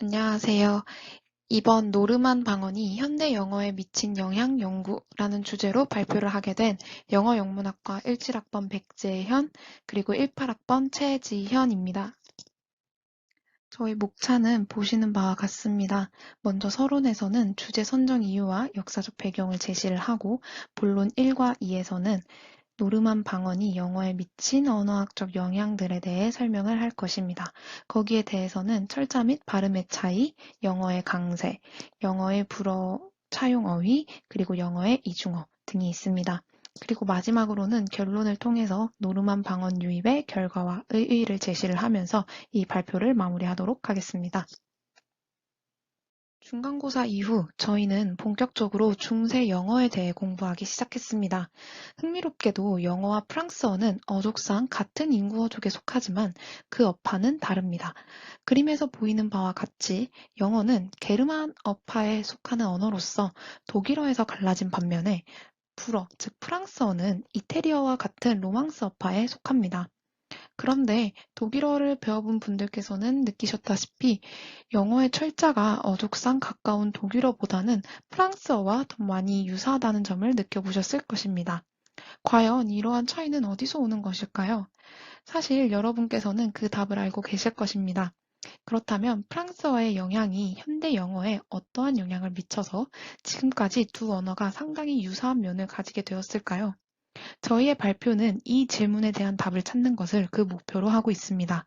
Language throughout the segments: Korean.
안녕하세요. 이번 노르만 방언이 현대 영어에 미친 영향 연구라는 주제로 발표를 하게 된 영어 영문학과 17학번 백재현, 그리고 18학번 최지현입니다. 저희 목차는 보시는 바와 같습니다. 먼저 서론에서는 주제 선정 이유와 역사적 배경을 제시를 하고, 본론 1과 2에서는 노르만 방언이 영어에 미친 언어학적 영향들에 대해 설명을 할 것입니다. 거기에 대해서는 철자 및 발음의 차이, 영어의 강세, 영어의 불어 차용 어휘, 그리고 영어의 이중어 등이 있습니다. 그리고 마지막으로는 결론을 통해서 노르만 방언 유입의 결과와 의의를 제시를 하면서 이 발표를 마무리하도록 하겠습니다. 중간고사 이후 저희는 본격적으로 중세 영어에 대해 공부하기 시작했습니다. 흥미롭게도 영어와 프랑스어는 어족상 같은 인구어족에 속하지만 그 어파는 다릅니다. 그림에서 보이는 바와 같이 영어는 게르만 어파에 속하는 언어로서 독일어에서 갈라진 반면에 불어, 즉 프랑스어는 이태리어와 같은 로망스 어파에 속합니다. 그런데 독일어를 배워본 분들께서는 느끼셨다시피 영어의 철자가 어족상 가까운 독일어보다는 프랑스어와 더 많이 유사하다는 점을 느껴보셨을 것입니다. 과연 이러한 차이는 어디서 오는 것일까요? 사실 여러분께서는 그 답을 알고 계실 것입니다. 그렇다면 프랑스어의 영향이 현대 영어에 어떠한 영향을 미쳐서 지금까지 두 언어가 상당히 유사한 면을 가지게 되었을까요? 저희의 발표는 이 질문에 대한 답을 찾는 것을 그 목표로 하고 있습니다.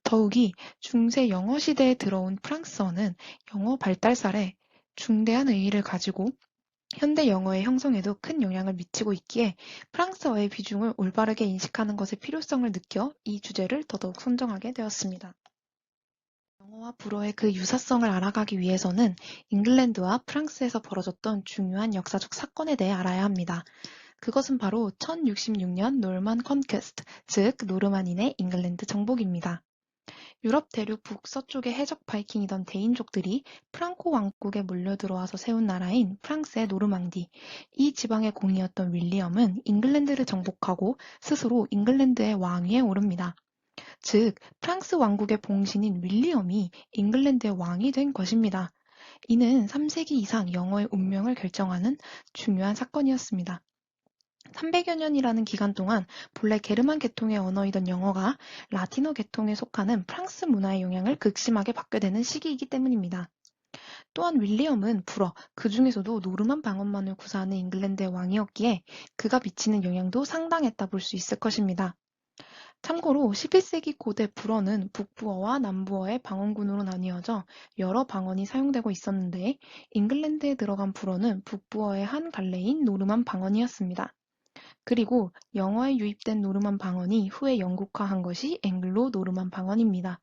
더욱이 중세 영어 시대에 들어온 프랑스어는 영어 발달살에 중대한 의의를 가지고 현대 영어의 형성에도 큰 영향을 미치고 있기에 프랑스어의 비중을 올바르게 인식하는 것의 필요성을 느껴 이 주제를 더더욱 선정하게 되었습니다. 영어와 불어의 그 유사성을 알아가기 위해서는 잉글랜드와 프랑스에서 벌어졌던 중요한 역사적 사건에 대해 알아야 합니다. 그것은 바로 1066년 노르만 컨퀘스트, 즉 노르만인의 잉글랜드 정복입니다. 유럽 대륙 북서쪽의 해적 바이킹이던 대인족들이 프랑코 왕국에 몰려들어와서 세운 나라인 프랑스의 노르망디, 이 지방의 공이었던 윌리엄은 잉글랜드를 정복하고 스스로 잉글랜드의 왕위에 오릅니다. 즉, 프랑스 왕국의 봉신인 윌리엄이 잉글랜드의 왕이 된 것입니다. 이는 3세기 이상 영어의 운명을 결정하는 중요한 사건이었습니다. 300여 년이라는 기간 동안 본래 게르만 계통의 언어이던 영어가 라틴어 계통에 속하는 프랑스 문화의 영향을 극심하게 받게 되는 시기이기 때문입니다. 또한 윌리엄은 불어, 그 중에서도 노르만 방언만을 구사하는 잉글랜드의 왕이었기에 그가 미치는 영향도 상당했다 볼 수 있을 것입니다. 참고로 11세기 고대 불어는 북부어와 남부어의 방언군으로 나뉘어져 여러 방언이 사용되고 있었는데, 잉글랜드에 들어간 불어는 북부어의 한 갈래인 노르만 방언이었습니다. 그리고 영어에 유입된 노르만 방언이 후에 영국화한 것이 앵글로 노르만 방언입니다.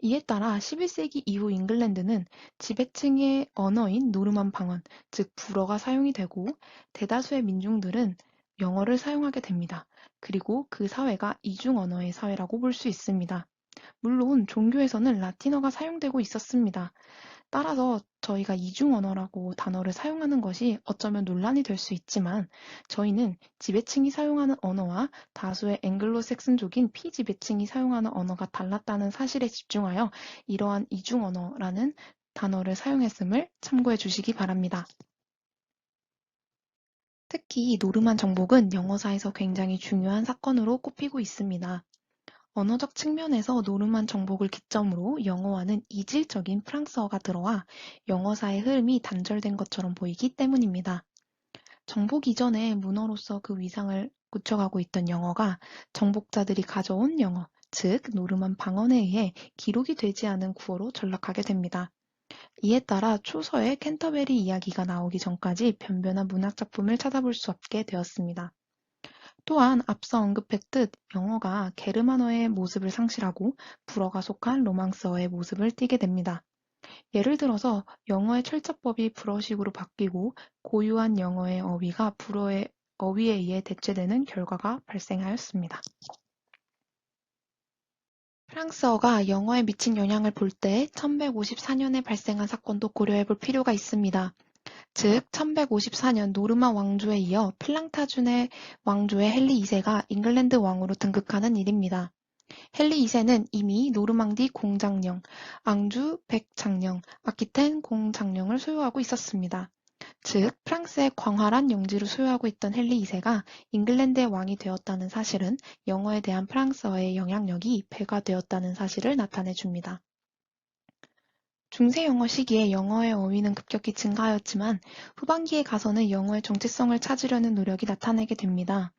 이에 따라 11세기 이후 잉글랜드는 지배층의 언어인 노르만 방언, 즉 불어가 사용이 되고 대다수의 민중들은 영어를 사용하게 됩니다. 그리고 그 사회가 이중 언어의 사회라고 볼 수 있습니다. 물론 종교에서는 라틴어가 사용되고 있었습니다. 따라서 저희가 이중 언어라고 단어를 사용하는 것이 어쩌면 논란이 될 수 있지만, 저희는 지배층이 사용하는 언어와 다수의 앵글로색슨족인 피지배층이 사용하는 언어가 달랐다는 사실에 집중하여 이러한 이중 언어라는 단어를 사용했음을 참고해 주시기 바랍니다. 특히 노르만 정복은 영어사에서 굉장히 중요한 사건으로 꼽히고 있습니다. 언어적 측면에서 노르만 정복을 기점으로 영어와는 이질적인 프랑스어가 들어와 영어사의 흐름이 단절된 것처럼 보이기 때문입니다. 정복 이전에 문어로서 그 위상을 굳혀가고 있던 영어가 정복자들이 가져온 영어, 즉 노르만 방언에 의해 기록이 되지 않은 구어로 전락하게 됩니다. 이에 따라 초서에 캔터베리 이야기가 나오기 전까지 변변한 문학작품을 찾아볼 수 없게 되었습니다. 또한 앞서 언급했듯 영어가 게르만어의 모습을 상실하고 불어가 속한 로망스어의 모습을 띠게 됩니다. 예를 들어서 영어의 철자법이 불어식으로 바뀌고 고유한 영어의 어휘가 불어의 어휘에 의해 대체되는 결과가 발생하였습니다. 프랑스어가 영어에 미친 영향을 볼 때 1154년에 발생한 사건도 고려해 볼 필요가 있습니다. 즉 1154년 노르만 왕조에 이어 플랑타준의 왕조의 헨리 2세가 잉글랜드 왕으로 등극하는 일입니다. 헨리 2세는 이미 노르망디 공장령, 앙주 백장령, 아키텐 공장령을 소유하고 있었습니다. 즉, 프랑스의 광활한 영지를 소유하고 있던 헨리 2세가 잉글랜드의 왕이 되었다는 사실은 영어에 대한 프랑스어의 영향력이 배가 되었다는 사실을 나타내 줍니다. 중세 영어 시기에 영어의 어휘는 급격히 증가하였지만 후반기에 가서는 영어의 정체성을 찾으려는 노력이 나타나게 됩니다.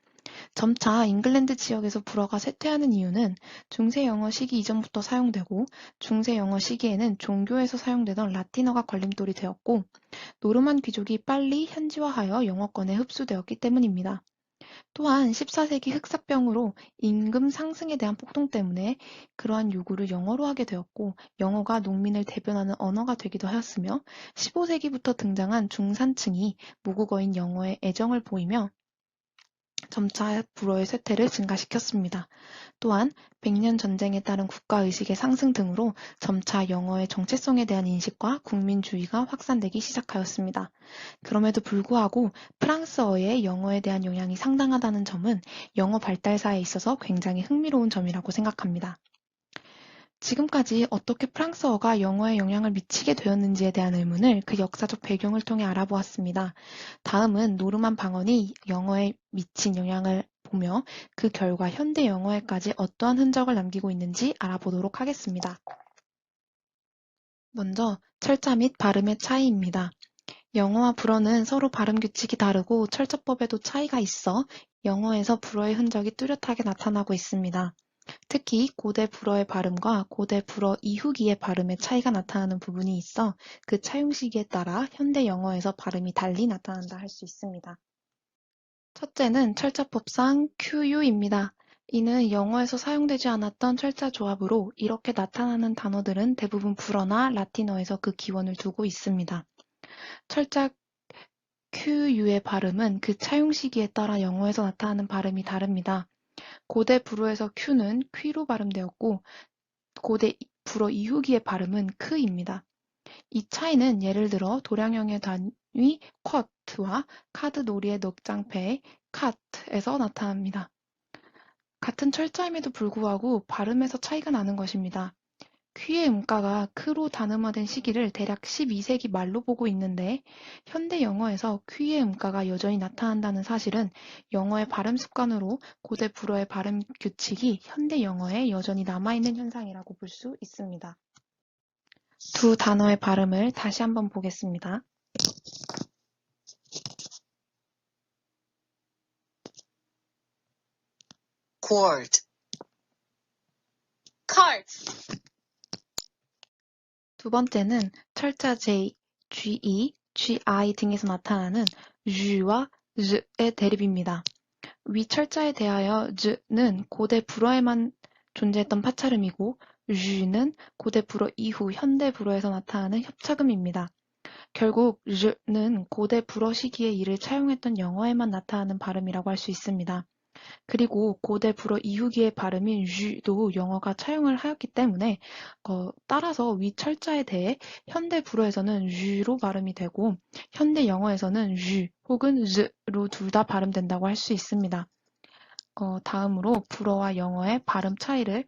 점차 잉글랜드 지역에서 불어가 쇠퇴하는 이유는 중세 영어 시기 이전부터 사용되고 중세 영어 시기에는 종교에서 사용되던 라틴어가 걸림돌이 되었고 노르만 귀족이 빨리 현지화하여 영어권에 흡수되었기 때문입니다. 또한 14세기 흑사병으로 임금 상승에 대한 폭동 때문에 그러한 요구를 영어로 하게 되었고 영어가 농민을 대변하는 언어가 되기도 하였으며 15세기부터 등장한 중산층이 모국어인 영어에 애정을 보이며 점차 불어의 쇠퇴를 증가시켰습니다. 또한 백년 전쟁에 따른 국가의식의 상승 등으로 점차 영어의 정체성에 대한 인식과 국민주의가 확산되기 시작하였습니다. 그럼에도 불구하고 프랑스어의 영어에 대한 영향이 상당하다는 점은 영어 발달사에 있어서 굉장히 흥미로운 점이라고 생각합니다. 지금까지 어떻게 프랑스어가 영어에 영향을 미치게 되었는지에 대한 의문을 그 역사적 배경을 통해 알아보았습니다. 다음은 노르만 방언이 영어에 미친 영향을 보며 그 결과 현대 영어에까지 어떠한 흔적을 남기고 있는지 알아보도록 하겠습니다. 먼저 철자 및 발음의 차이입니다. 영어와 불어는 서로 발음 규칙이 다르고 철자법에도 차이가 있어 영어에서 불어의 흔적이 뚜렷하게 나타나고 있습니다. 특히 고대 불어의 발음과 고대 불어 이후기의 발음의 차이가 나타나는 부분이 있어 그 차용 시기에 따라 현대 영어에서 발음이 달리 나타난다 할 수 있습니다. 첫째는 철자법상 QU입니다. 이는 영어에서 사용되지 않았던 철자 조합으로 이렇게 나타나는 단어들은 대부분 불어나 라틴어에서 그 기원을 두고 있습니다. 철자 QU의 발음은 그 차용 시기에 따라 영어에서 나타나는 발음이 다릅니다. 고대 불어에서 Q는 퀴로 발음되었고 고대 불어 이후기의 발음은 크입니다. 이 차이는 예를 들어 도량형의 단위 쿼트와 카드 놀이의 넉장패의 카트에서 나타납니다. 같은 철자임에도 불구하고 발음에서 차이가 나는 것입니다. 퀴의 음가가 크로 단음화된 시기를 대략 12세기 말로 보고 있는데 현대 영어에서 퀴의 음가가 여전히 나타난다는 사실은 영어의 발음 습관으로 고대 불어의 발음 규칙이 현대 영어에 여전히 남아있는 현상이라고 볼 수 있습니다. 두 단어의 발음을 다시 한번 보겠습니다. Quart. Cart. 두 번째는 철자 J, GE, GI 등에서 나타나는 ዥ와 즈의 대립입니다. 위 철자에 대하여 즈는 고대 불어에만 존재했던 파찰음이고 ዥ는 고대 불어 이후 현대 불어에서 나타나는 협착음입니다. 결국 즈는 고대 불어 시기에 이를 차용했던 영어에만 나타나는 발음이라고 할 수 있습니다. 그리고 고대 불어 이후기의 발음인 ዥ도 영어가 차용을 하였기 때문에 따라서 위 철자에 대해 현대 불어에서는 ዥ로 발음이 되고 현대 영어에서는 ዥ 혹은 즈로 둘 다 발음된다고 할 수 있습니다. 다음으로 불어와 영어의 발음 차이를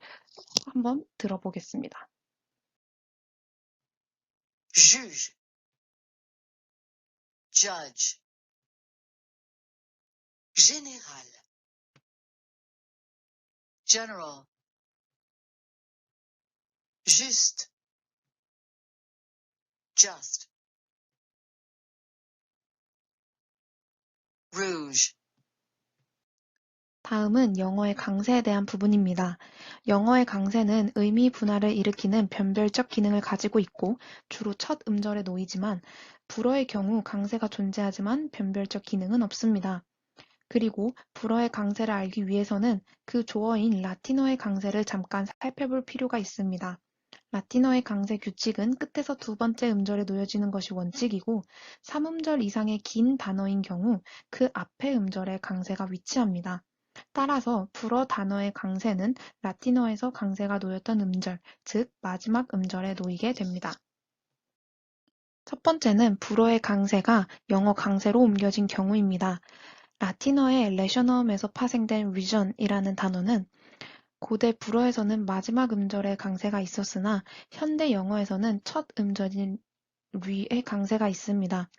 한번 들어보겠습니다. Juge. Judge. Général. General. Juste. Just. Rouge. 다음은 영어의 강세에 대한 부분입니다. 영어의 강세는 의미 분할을 일으키는 변별적 기능을 가지고 있고 주로 첫 음절에 놓이지만 불어의 경우 강세가 존재하지만 변별적 기능은 없습니다. 그리고 불어의 강세를 알기 위해서는 그 조어인 라틴어의 강세를 잠깐 살펴볼 필요가 있습니다. 라틴어의 강세 규칙은 끝에서 두 번째 음절에 놓여지는 것이 원칙이고 3음절 이상의 긴 단어인 경우 그 앞의 음절에 강세가 위치합니다. 따라서 불어 단어의 강세는 라틴어에서 강세가 놓였던 음절, 즉 마지막 음절에 놓이게 됩니다. 첫 번째는 불어의 강세가 영어 강세로 옮겨진 경우입니다. 라틴어의 레셔넘에서 파생된 region이라는 단어는 고대 불어에서는 마지막 음절에 강세가 있었으나 현대 영어에서는 첫 음절인 re의 강세가 있습니다.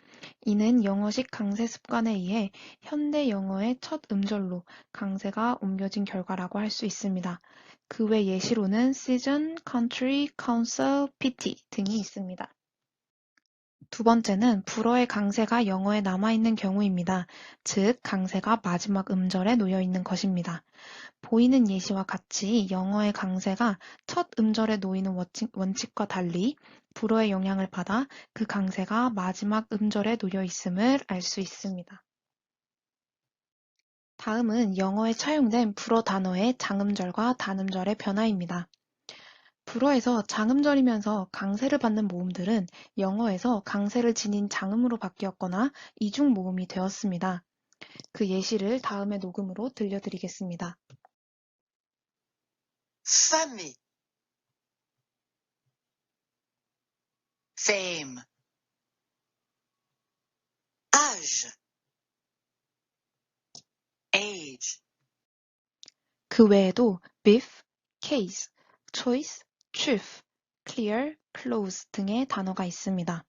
이는 영어식 강세 습관에 의해 현대 영어의 첫 음절로 강세가 옮겨진 결과라고 할 수 있습니다. 그 외 예시로는 season, country, council, PT 등이 있습니다. 두 번째는 불어의 강세가 영어에 남아있는 경우입니다. 즉, 강세가 마지막 음절에 놓여 있는 것입니다. 보이는 예시와 같이 영어의 강세가 첫 음절에 놓이는 원칙과 달리 불어의 영향을 받아 그 강세가 마지막 음절에 놓여 있음을 알 수 있습니다. 다음은 영어에 차용된 불어 단어의 장음절과 단음절의 변화입니다. 불어에서 장음절이면서 강세를 받는 모음들은 영어에서 강세를 지닌 장음으로 바뀌었거나 이중 모음이 되었습니다. 그 예시를 다음의 녹음으로 들려드리겠습니다. famille, fame, âge, age, 그 외에도 beef, case, choice, truth, clear, close 등의 단어가 있습니다.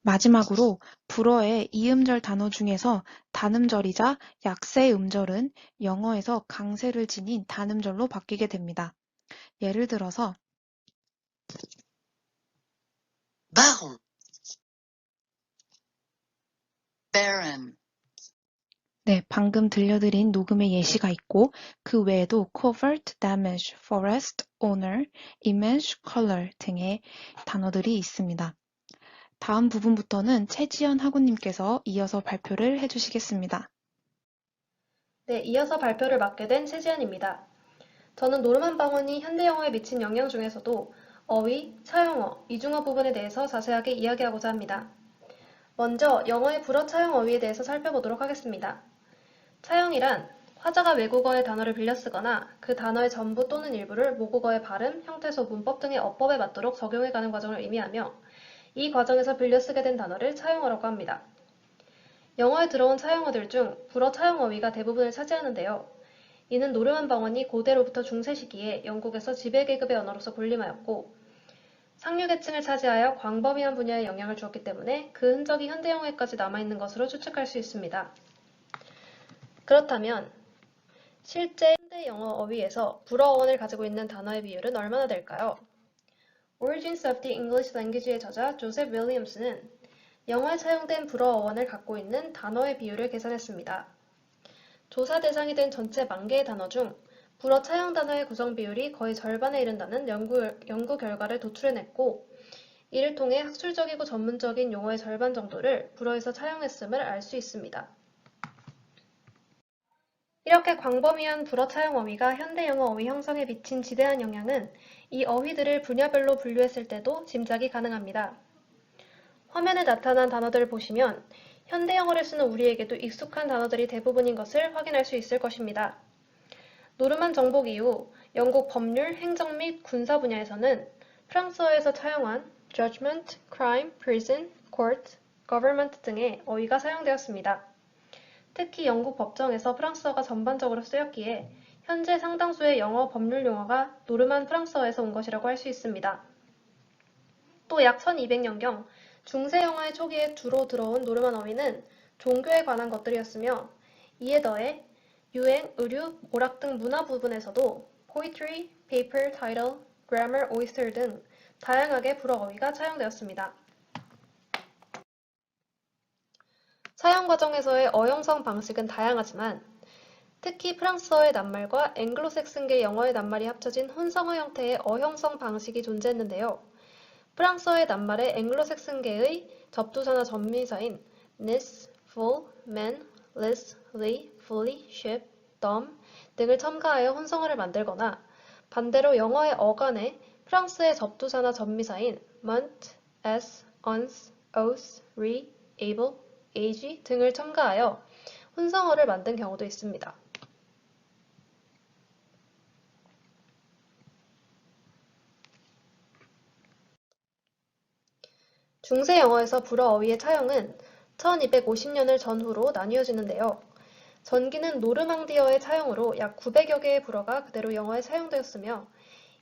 마지막으로 불어의 이음절 단어 중에서 단음절이자 약세 음절은 영어에서 강세를 지닌 단음절로 바뀌게 됩니다. 예를 들어서 baron, baron, 네, 방금 들려드린 녹음의 예시가 있고 그 외에도 covert, damage, forest, owner, image, color 등의 단어들이 있습니다. 다음 부분부터는 최지연 학우님께서 이어서 발표를 해주시겠습니다. 네, 이어서 발표를 맡게 된 최지연입니다. 저는 노르만 방언이 현대 영어에 미친 영향 중에서도 어휘, 차용어, 이중어 부분에 대해서 자세하게 이야기하고자 합니다. 먼저 영어의 불어 차용 어휘에 대해서 살펴보도록 하겠습니다. 차용이란 화자가 외국어의 단어를 빌려 쓰거나 그 단어의 전부 또는 일부를 모국어의 발음, 형태소, 문법 등의 어법에 맞도록 적용해가는 과정을 의미하며 이 과정에서 빌려 쓰게 된 단어를 차용어라고 합니다. 영어에 들어온 차용어들 중 불어 차용 어휘가 대부분을 차지하는데요. 이는 노르만 방언이 고대로부터 중세 시기에 영국에서 지배계급의 언어로서 군림하였고 상류계층을 차지하여 광범위한 분야에 영향을 주었기 때문에 그 흔적이 현대 영어에까지 남아있는 것으로 추측할 수 있습니다. 그렇다면 실제 현대 영어 어휘에서 불어 어원을 가지고 있는 단어의 비율은 얼마나 될까요? Origins of the English Language의 저자 조셉 윌리엄스는 영어에 사용된 불어 어원을 갖고 있는 단어의 비율을 계산했습니다. 조사 대상이 된 전체 10,000개의 단어 중 불어 차용 단어의 구성 비율이 거의 절반에 이른다는 연구 결과를 도출해냈고 이를 통해 학술적이고 전문적인 용어의 절반 정도를 불어에서 차용했음을 알 수 있습니다. 이렇게 광범위한 불어 차용 어휘가 현대 영어 어휘 형성에 미친 지대한 영향은 이 어휘들을 분야별로 분류했을 때도 짐작이 가능합니다. 화면에 나타난 단어들을 보시면 현대 영어를 쓰는 우리에게도 익숙한 단어들이 대부분인 것을 확인할 수 있을 것입니다. 노르만 정복 이후 영국 법률, 행정 및 군사 분야에서는 프랑스어에서 차용한 judgment, crime, prison, court, government 등의 어휘가 사용되었습니다. 특히 영국 법정에서 프랑스어가 전반적으로 쓰였기에 현재 상당수의 영어 법률 용어가 노르만 프랑스어에서 온 것이라고 할 수 있습니다. 또 약 1200년경 중세 영어의 초기에 주로 들어온 노르만 어휘는 종교에 관한 것들이었으며 이에 더해 유행, 의류, 오락 등 문화 부분에서도 poetry, paper, title, grammar, oyster 등 다양하게 불어 어휘가 차용되었습니다. 사용 과정에서의 어형성 방식은 다양하지만 특히 프랑스어의 낱말과 앵글로색슨계 영어의 낱말이 합쳐진 혼성어 형태의 어형성 방식이 존재했는데요. 프랑스어의 낱말에 앵글로색슨계의 접두사나 전미사인 this, full, man, less, ly, fully, ship, dumb 등을 첨가하여 혼성어를 만들거나 반대로 영어의 어간에 프랑스의 접두사나 전미사인 month, as, ons, os, re, able, age 등을 첨가하여 혼성어를 만든 경우도 있습니다. 중세 영어에서 불어 어휘의 차용은 1250년을 전후로 나뉘어지는데요. 전기는 노르망디어의 차용으로 약 900여 개의 불어가 그대로 영어에 사용되었으며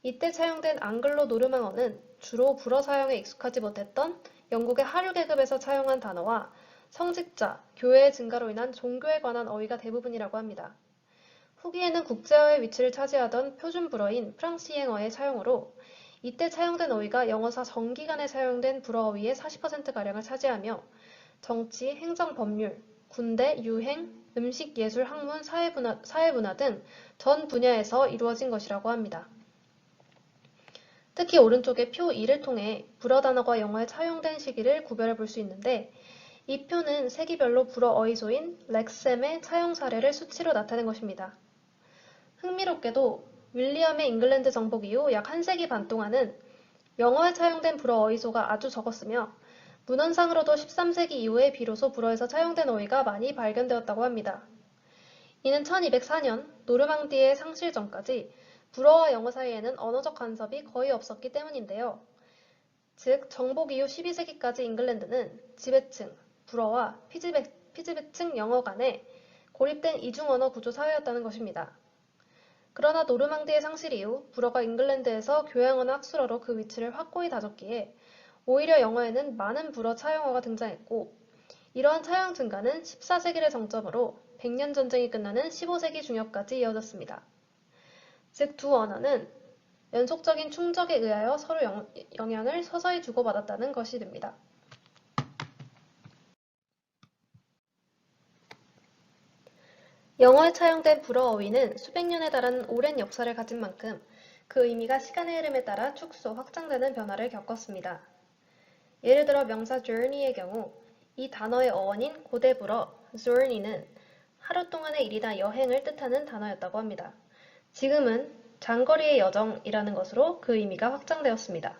이때 차용된 앙글로 노르망어는 주로 불어 사용에 익숙하지 못했던 영국의 하류 계급에서 차용한 단어와 성직자, 교회의 증가로 인한 종교에 관한 어휘가 대부분이라고 합니다. 후기에는 국제어의 위치를 차지하던 표준 불어인 프랑스이행어의 차용으로 이때 차용된 어휘가 영어사 정기간에 사용된 불어 어휘의 40%가량을 차지하며 정치, 행정, 법률, 군대, 유행, 음식, 예술, 학문, 사회문화 등 전 분야에서 이루어진 것이라고 합니다. 특히 오른쪽의 표 2를 통해 불어 단어가 영어에 차용된 시기를 구별해 볼 수 있는데 이 표는 세기별로 불어 어휘소인 렉셈의 차용 사례를 수치로 나타낸 것입니다. 흥미롭게도 윌리엄의 잉글랜드 정복 이후 약 한 세기 반 동안은 영어에 차용된 불어 어휘소가 아주 적었으며 문헌상으로도 13세기 이후에 비로소 불어에서 차용된 어휘가 많이 발견되었다고 합니다. 이는 1204년 노르망디의 상실 전까지 불어와 영어 사이에는 언어적 간섭이 거의 없었기 때문인데요. 즉 정복 이후 12세기까지 잉글랜드는 지배층, 불어와 피지배층 영어 간에 고립된 이중언어 구조 사회였다는 것입니다. 그러나 노르망디의 상실 이후 불어가 잉글랜드에서 교양어나 학술어로 그 위치를 확고히 다졌기에 오히려 영어에는 많은 불어 차용어가 등장했고 이러한 차용 증가는 14세기를 정점으로 100년 전쟁이 끝나는 15세기 중엽까지 이어졌습니다. 즉 두 언어는 연속적인 충족에 의하여 서로 영향을 서서히 주고받았다는 것이 됩니다. 영어에 차용된 불어 어휘는 수백 년에 달하는 오랜 역사를 가진 만큼 그 의미가 시간의 흐름에 따라 축소, 확장되는 변화를 겪었습니다. 예를 들어 명사 journey의 경우 이 단어의 어원인 고대 불어 journey는 하루 동안의 일이나 여행을 뜻하는 단어였다고 합니다. 지금은 장거리의 여정이라는 것으로 그 의미가 확장되었습니다.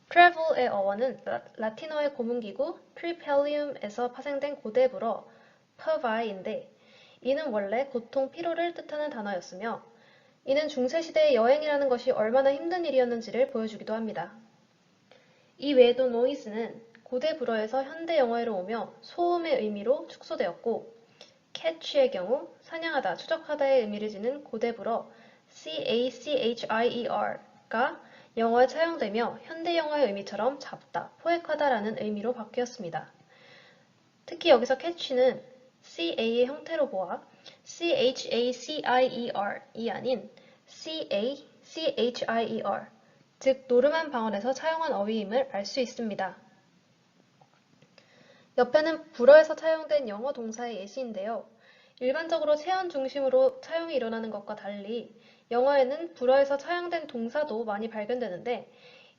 travel의 어원은 라틴어의 고문기구 tripalium에서 파생된 고대 불어 pervi인데 이는 원래 고통, 피로를 뜻하는 단어였으며 이는 중세시대의 여행이라는 것이 얼마나 힘든 일이었는지를 보여주기도 합니다. 이 외에도 noise는 고대 불어에서 현대 영어로 오며 소음의 의미로 축소되었고 catch의 경우 사냥하다, 추적하다의 의미를 지닌 고대 불어 cachier가 영어에 차용되며 현대 영어의 의미처럼 잡다, 포획하다라는 의미로 바뀌었습니다. 특히 여기서 catch는 ca의 형태로 보아 chacier이 아닌 cachir, 즉 노르만 방언에서 차용한 어휘임을 알 수 있습니다. 옆에는 불어에서 차용된 영어 동사의 예시인데요. 일반적으로 체언 중심으로 차용이 일어나는 것과 달리 영어에는 불어에서 차용된 동사도 많이 발견되는데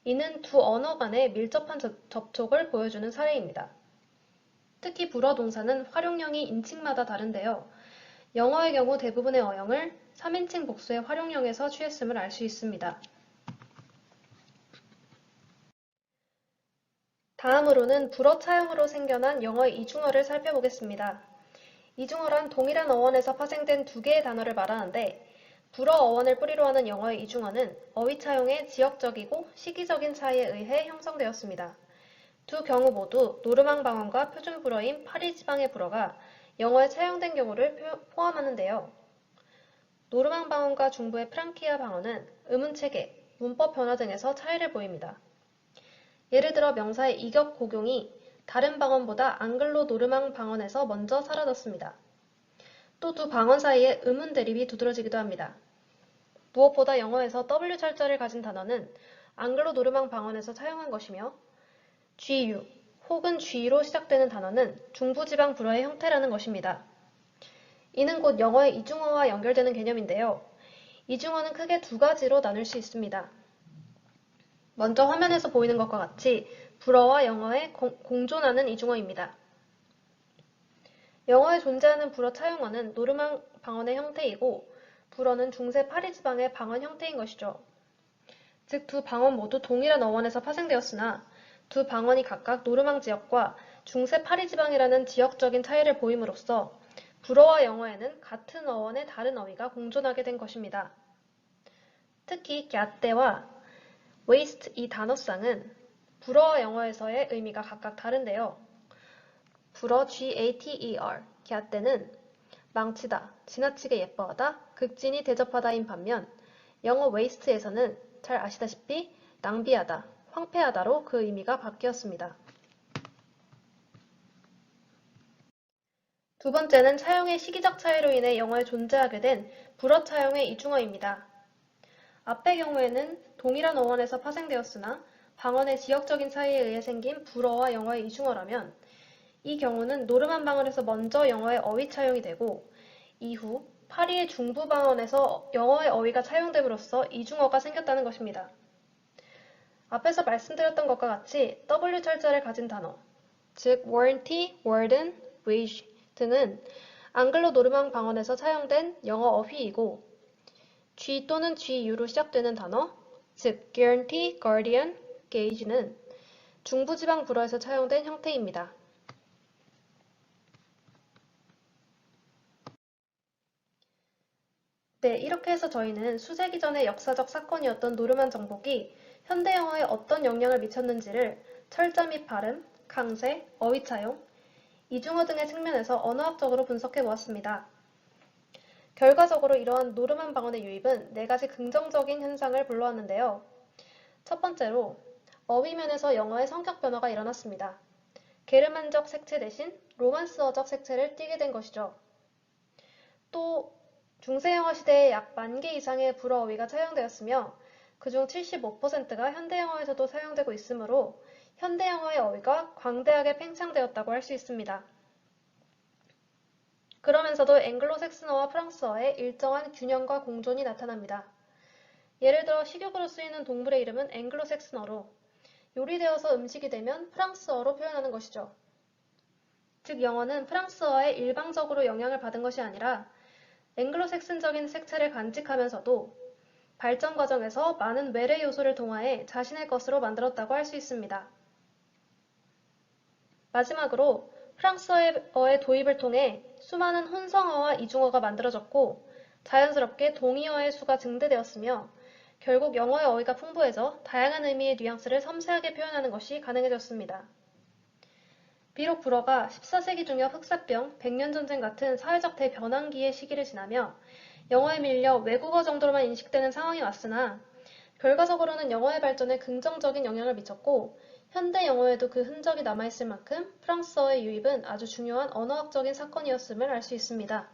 이는 두 언어 간의 밀접한 접촉을 보여주는 사례입니다. 특히 불어 동사는 활용형이 인칭마다 다른데요. 영어의 경우 대부분의 어형을 3인칭 복수의 활용형에서 취했음을 알 수 있습니다. 다음으로는 불어 차용으로 생겨난 영어의 이중어를 살펴보겠습니다. 이중어란 동일한 어원에서 파생된 두 개의 단어를 말하는데 불어 어원을 뿌리로 하는 영어의 이중어는 어휘 차용의 지역적이고 시기적인 차이에 의해 형성되었습니다. 두 경우 모두 노르망 방언과 표준 불어인 파리 지방의 불어가 영어에 차용된 경우를 포함하는데요. 노르망 방언과 중부의 프랑키아 방언은 음운 체계, 문법 변화 등에서 차이를 보입니다. 예를 들어 명사의 이격 고용이 다른 방언보다 앙글로 노르망 방언에서 먼저 사라졌습니다. 또 두 방언 사이에 음운 대립이 두드러지기도 합니다. 무엇보다 영어에서 W 철자를 가진 단어는 앙글로 노르망 방언에서 차용한 것이며 GU 혹은 G로 시작되는 단어는 중부지방 불어의 형태라는 것입니다. 이는 곧 영어의 이중어와 연결되는 개념인데요. 이중어는 크게 두 가지로 나눌 수 있습니다. 먼저 화면에서 보이는 것과 같이 불어와 영어의 공존하는 이중어입니다. 영어에 존재하는 불어 차용어는 노르망 방언의 형태이고 불어는 중세 파리 지방의 방언 형태인 것이죠. 즉 두 방언 모두 동일한 어원에서 파생되었으나 두 방언이 각각 노르망 지역과 중세 파리 지방이라는 지역적인 차이를 보임으로써 불어와 영어에는 같은 어원의 다른 어휘가 공존하게 된 것입니다. 특히 갸떼와 waste 이 단어쌍은 불어와 영어에서의 의미가 각각 다른데요. 불어 gater, 갸떼는 망치다, 지나치게 예뻐하다, 극진히 대접하다인 반면 영어 waste에서는 잘 아시다시피 낭비하다, 황폐하다로 그 의미가 바뀌었습니다. 두 번째는 차용의 시기적 차이로 인해 영어에 존재하게 된 불어 차용의 이중어입니다. 앞의 경우에는 동일한 어원에서 파생되었으나 방언의 지역적인 차이에 의해 생긴 불어와 영어의 이중어라면 이 경우는 노르만 방언에서 먼저 영어의 어휘 차용이 되고 이후 파리의 중부 방언에서 영어의 어휘가 차용됨으로써 이중어가 생겼다는 것입니다. 앞에서 말씀드렸던 것과 같이 W 철자를 가진 단어, 즉 warranty, warden, wage 등은 앙글로 노르망 방언에서 차용된 영어 어휘이고 G 또는 GU로 시작되는 단어, 즉 guarantee, guardian, gage는 중부지방 불어에서 차용된 형태입니다. 네, 이렇게 해서 저희는 수세기 전의 역사적 사건이었던 노르만 정복이 현대 영어에 어떤 영향을 미쳤는지를 철자 및 발음, 강세, 어휘 차용, 이중어 등의 측면에서 언어학적으로 분석해 보았습니다. 결과적으로 이러한 노르만 방언의 유입은 네 가지 긍정적인 현상을 불러왔는데요. 첫 번째로 어휘면에서 영어의 성격 변화가 일어났습니다. 게르만적 색채 대신 로만스어적 색채를 띠게 된 것이죠. 또 중세영어 시대에 약 10,000개 이상의 불어 어휘가 차용되었으며 그중 75%가 현대영어에서도 사용되고 있으므로 현대영어의 어휘가 광대하게 팽창되었다고 할 수 있습니다. 그러면서도 앵글로색슨어와 프랑스어의 일정한 균형과 공존이 나타납니다. 예를 들어 식욕으로 쓰이는 동물의 이름은 앵글로색슨어로, 요리되어서 음식이 되면 프랑스어로 표현하는 것이죠. 즉 영어는 프랑스어에 일방적으로 영향을 받은 것이 아니라 앵글로색슨적인 색채를 간직하면서도 발전 과정에서 많은 외래 요소를 동화해 자신의 것으로 만들었다고 할 수 있습니다. 마지막으로 프랑스어의 도입을 통해 수많은 혼성어와 이중어가 만들어졌고 자연스럽게 동의어의 수가 증대되었으며 결국 영어의 어휘가 풍부해져 다양한 의미의 뉘앙스를 섬세하게 표현하는 것이 가능해졌습니다. 비록 불어가 14세기 중엽 흑사병, 백년전쟁 같은 사회적 대변환기의 시기를 지나며 영어에 밀려 외국어 정도로만 인식되는 상황이 왔으나 결과적으로는 영어의 발전에 긍정적인 영향을 미쳤고 현대 영어에도 그 흔적이 남아있을 만큼 프랑스어의 유입은 아주 중요한 언어학적인 사건이었음을 알 수 있습니다.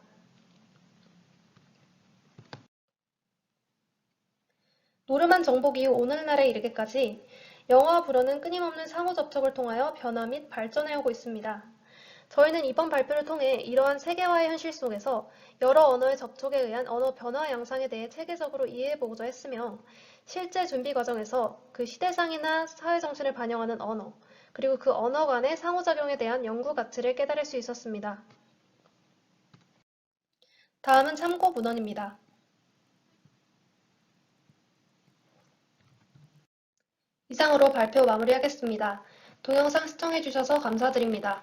노르만 정복 이후 오늘날에 이르기까지 영어와 불어는 끊임없는 상호 접촉을 통하여 변화 및 발전해오고 있습니다. 저희는 이번 발표를 통해 이러한 세계화의 현실 속에서 여러 언어의 접촉에 의한 언어 변화 양상에 대해 체계적으로 이해해보고자 했으며 실제 준비 과정에서 그 시대상이나 사회 정신을 반영하는 언어, 그리고 그 언어 간의 상호작용에 대한 연구 가치를 깨달을 수 있었습니다. 다음은 참고 문헌입니다. 이상으로 발표 마무리하겠습니다. 동영상 시청해주셔서 감사드립니다.